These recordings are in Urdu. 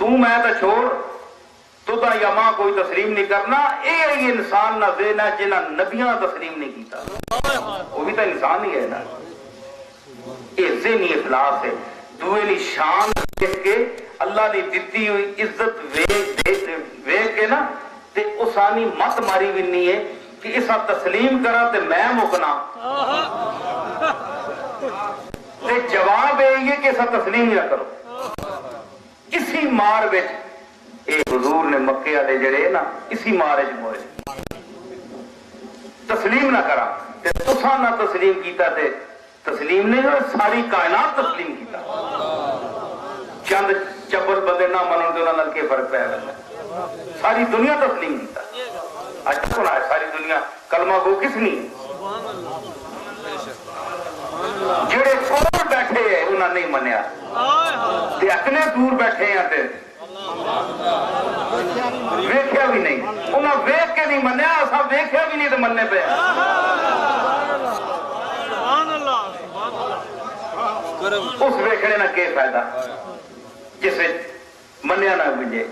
تو میں تو چھوڑ تو دا یا ماں کوئی تسلیم نہیں کرنا، یہ انسان نہ ذہن ہے جنہ نبیاں تسلیم نہیں کیتا، وہ بھی تو انسان ہی ہے نا۔ یہ ذہنی افلاس ہے، دوئے نی شان دیکھ کے اللہ نے دیتی ہوئی عزت ویکھ کے نا تے اسانی مت ماری بھی نہیں ہے کہ اسا تسلیم کرا تے میں مکنا، تے جواب ہے یہ کہ اسا تسلیم نہ کرو۔ اسی مار وچ اے حضور نے مکے والے جڑے نا اسی مار وچ موئے، تسلیم نہ کرا تے تساں نہ تسلیم کیتا تے تسلیم نہیں ہوئے، ساری کائنات تسلیم کیتا۔ چند چبل بندے نہ منن تے انہاں نال کی فرق پے گا؟ ساری دنیا تسلیم کیتا۔ اج سنا ہے ساری دنیا کلمہ گو کس نہیں؟ جڑے کول بیٹھے ہیں انہاں نہیں منیا، تے اکنے دور بیٹھے ہیں تے ویکھیا بھی نہیں، انہاں ویکھ کے نہیں منیا، اساں ویکھیا بھی نہیں تے مننے پے۔ اس ویکھنے نہ کیا فائدہ جسے منیا نہ ملے۔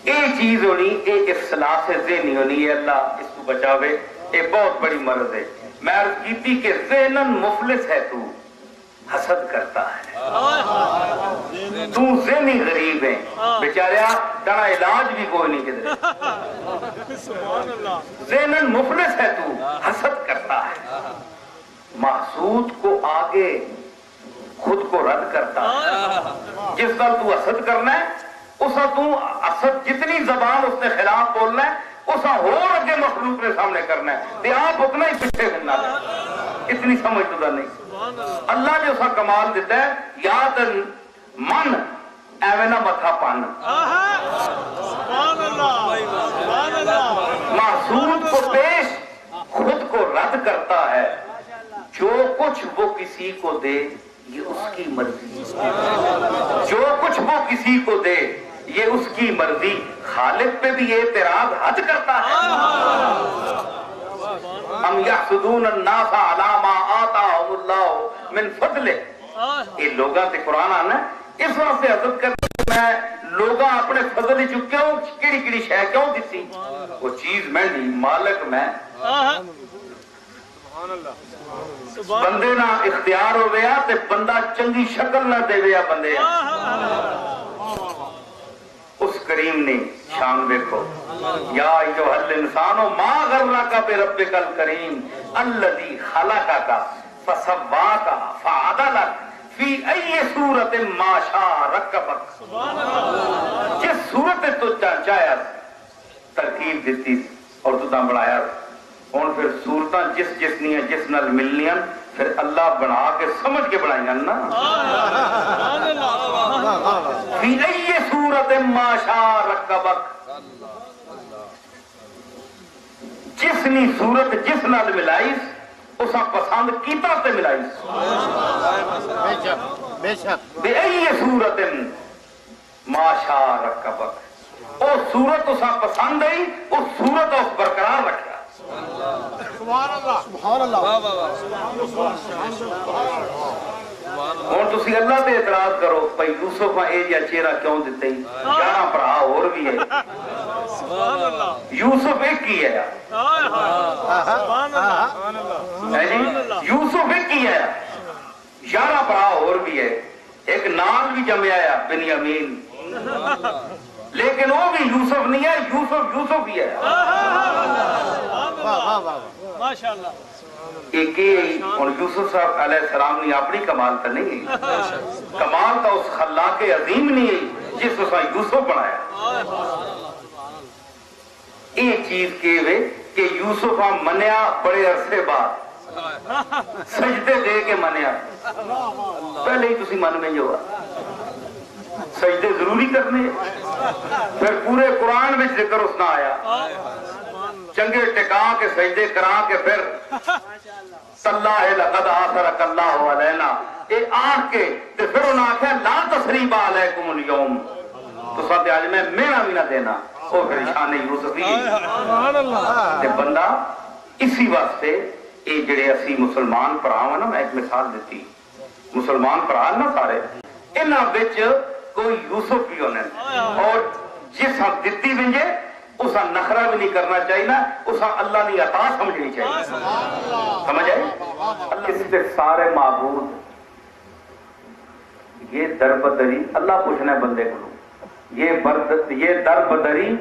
یہ چیز ہونی، یہ اصلاح سے ذہنی ہونی ہے، اللہ اس کو بچاوے، یہ بہت بڑی مرض ہے۔ میں عرض کیتی کہ ذہناً مفلس ہے، تو حسد کرتا ہے، تو ذہنی غریب ہے، بیچاریا تڑا علاج بھی کوئی نہیں کدھر، ذہناً مفلس ہے، تو حسد کرتا ہے، محسود کو آگے خود کو رد کرتا ہے۔ جس طرح تو حسد کرنا ہے اسا تو حسد جتنی زبان اس نے خلاف بولنا ہے اسا اور اگے مخلوق کے سامنے کرنا ہے، تے آپ اتنا ہی پیچھے گھومنا ہے۔ اتنی سمجھ تو نہیں، اللہ نے اسا کمال دیتا ہے، یاد من ایویں نہ متھا پن، محسود کو پیش خود کو رد کرتا ہے، جو کچھ وہ کسی کو دے یہ اس کی مرضی، جو کچھ وہ کسی کو دے یہ اس کی مرضی، خالق پہ بھی یہ اعتراض حد کرتا ہے۔ ام یحسدون الناس علی ما آتاہم اللہ من فضلہ، یہ لوگاں تے قرآن آنا ہے، اس وقت سے حسد کرتے میں لوگاں اپنے فضل چ کیوں کیڑی کیڑی شے کیوں دتی، وہ چیز میں نہیں، مالک میں، بندے نہ اختیار ہو گیا تے بندہ چنگی شکل نہ دے گیا بندے، اس کریم نے شان دیکھو، یا ایھا الانسان ما غرک بربک الکریم الذی خلقک فسواک فعدلک فی ای صورت ما شاء رکبک، جس صورت تو چاہیا ترکیب دیتی اور تو بنایا، ہوں پھر صورتاں جس نیا جس نال ملنیاں پھر اللہ بنا کے سمجھ کے بنائیاں نا، فی ای صورت ما شاء رکبک، جس نی صورت جس نال ملائیس اسا پسند کیتا تے ملائیس، بے ای صورت ما شاء رکبک، او صورت اسا پسند آئی، اس صورت اس برقرار رکھا۔ سبحان اللہ، سبحان اللہ، ہوں تسی اللہ تے اعتراض کرو بھائی یوسف اے جا چہرہ کیوں دیتے ہی، 11 بھرا اور بھی ہے، یوسف ایک ہی ہے، یوسف ایک ہی ہے، 11 بھرا اور بھی ہے، ایک نام بھی جمع آیا بنیامین، لیکن وہ بھی یوسف نہیں ہے، یوسف ہی ہے۔ ایک اور یوسف صاحب علیہ السلام نے اپنی کمال تا نہیں، کمال تا اس خلاق عظیم نہیں جس اسا یوسف بنایا۔ ایک چیز کہ یوسف منیا بڑے عرصے بعد سجدے دے کے منیا، پہلے ہی تسی من میں ہی ہوا، سجدے ضروری کرنے، پھر پورے قرآن میں ذکر اس نہ آیا، چنگے ٹکا کے سجدے کرا کے پھر تاللہ لقد آثرک اللہ علینا، اے آنکھ کے تے پھر انہاں آکھا لا تثریب علیکم اليوم، تو ساتھ آج میں میرا بھی نہ دینا، وہ پھر شان یوسف ہی تے بندہ۔ اسی واسطے اے جڑے اسی مسلمان پراواں نا، میں ایک مثال دیتی، مسلمان پرا نا سارے انہاں وچ کوئی یوسف بھی ہونے اور جس ہم دتی ونجے اسا نخرہ بھی نہیں کرنا چاہیے نا اسا اللہ نے عطا سمجھنی چاہیے سمجھ آئے اس سے سارے معبود یہ در بدری اللہ پوچھنا ہے بندے کو یہ در بدری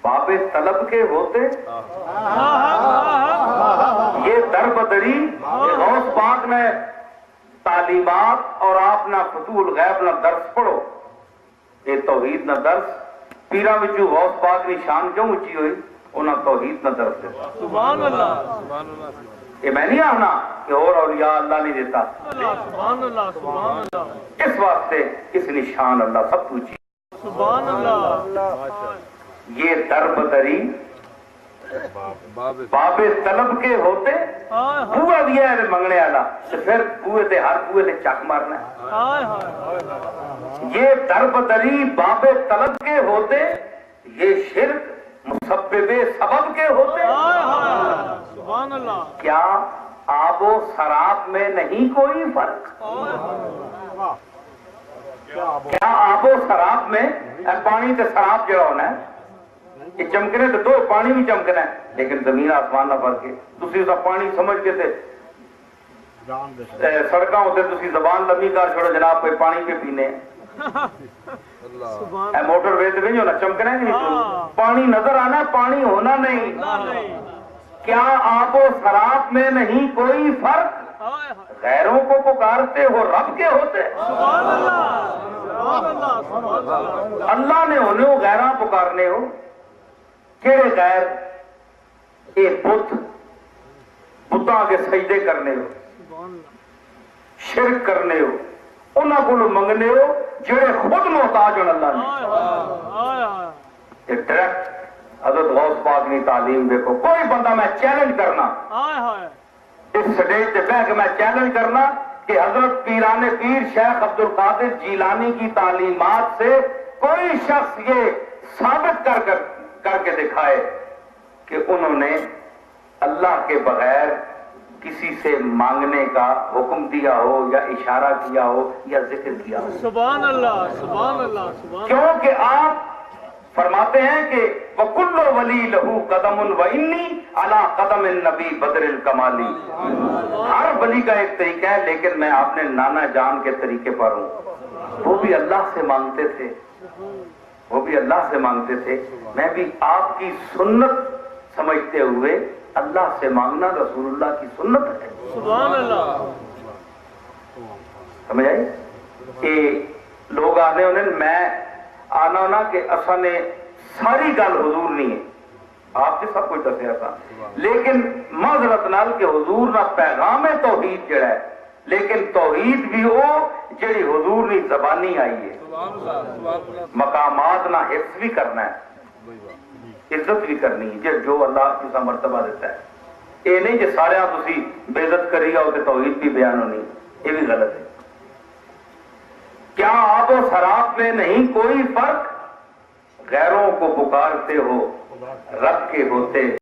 باب طلب کے ہوتے یہ در بدری غوث پاک نے تعلیمات اور آپ نہ فتوح الغیب نہ درس پڑھو یہ توحید نہ درس پیرا وچوں غوث پاک کی شان کیوں اونچی ہوئی انہاں توحید نہ درس دیتا سبحان اللہ یہ میں نہیں آنا کہ اور اولیاء اللہ نہیں دیتا سبحان اللہ سبحان اللہ اس واسطے اس نشان اللہ سب پوچھی سبحان اللہ یہ در بدری باب طلب کے ہوتے بوئے دیا ہے منگنے والا تو پھر بوئے تے ہر بوئے تے چک مارنا یہ در بدری باب طلب کے ہوتے یہ شرک مسبب سبب کے ہوتے سبحان اللہ کیا آب و سراب میں نہیں کوئی فرق کیا آب و سراب میں پانی تے سراب جڑا ہونا ہے یہ چمکنے تو دو پانی بھی چمکنا ہے لیکن زمین آسمان نہ فرق ہے تسی اسا پانی سمجھ کے تے سڑکاں ہوتے تسی زبان لمبی کر چھوڑو جناب کوئی پانی پہ پینے اے موٹر وے تے نہیں ہونا چمکنا ہے نہیں پانی نظر آنا پانی ہونا نہیں کیا آب و سراب میں نہیں کوئی فرق غیروں کو پکارتے ہو رب کے ہوتے اللہ نے ہونے ہو غیراں پکارنے ہو کیڑے غیر اے بتاں کے سجدے کرنے ہو شرک کرنے ہو انہاں کو منگنے ہو جڑے خود محتاج ہوں اللہ نے یہ ڈائریکٹ حضرت غوث پاک نے تعلیم دیکھو کوئی بندہ میں چیلنج کرنا اس سٹیج پہ بیٹھ کے میں چیلنج کرنا کہ حضرت پیران پیر شیخ عبد القادر جیلانی کی تعلیمات سے کوئی شخص یہ ثابت کر کے دکھائے کہ انہوں نے اللہ کے بغیر کسی سے مانگنے کا حکم دیا ہو یا اشارہ کیا ہو یا ذکر کیا ہو سبحان اللہ سبحان اللہ سبحان کیونکہ آپ فرماتے ہیں کہ وَكُلُّ وَلِي لَهُ قَدَمٌ وَإِنِّي عَلَىٰ قَدَمِ النَّبِي بَدْرِ الْكَمَالِ ہر ولی کا ایک طریقہ ہے لیکن میں اپنے نانا جان کے طریقے پر ہوں وہ بھی اللہ سے مانگتے تھے وہ بھی اللہ سے مانگتے تھے میں بھی آپ کی سنت سمجھتے ہوئے اللہ سے مانگنا رسول اللہ کی سنت ہے سبحان اللہ سمجھ آئی کہ لوگ آنے انہیں میں آنا ہونا کہ اصا نے ساری گل حضور نہیں ہے آپ سے سب کچھ دسیا تھا لیکن معذرت نال کہ حضور نہ پیغام توحید جڑا ہے لیکن توحید بھی وہ جڑی حضور نے زبانی آئی ہے مقامات نہ حفظ بھی کرنا ہے عزت بھی کرنی ہے جو اللہ کی مرتبہ دیتا ہے یہ نہیں کہ سارے تسی بے عزت کری آؤ کہ توحید بھی بیان ہونی یہ بھی غلط ہے کیا آب و سراب میں نہیں کوئی فرق غیروں کو پکارتے ہو رب کے ہوتے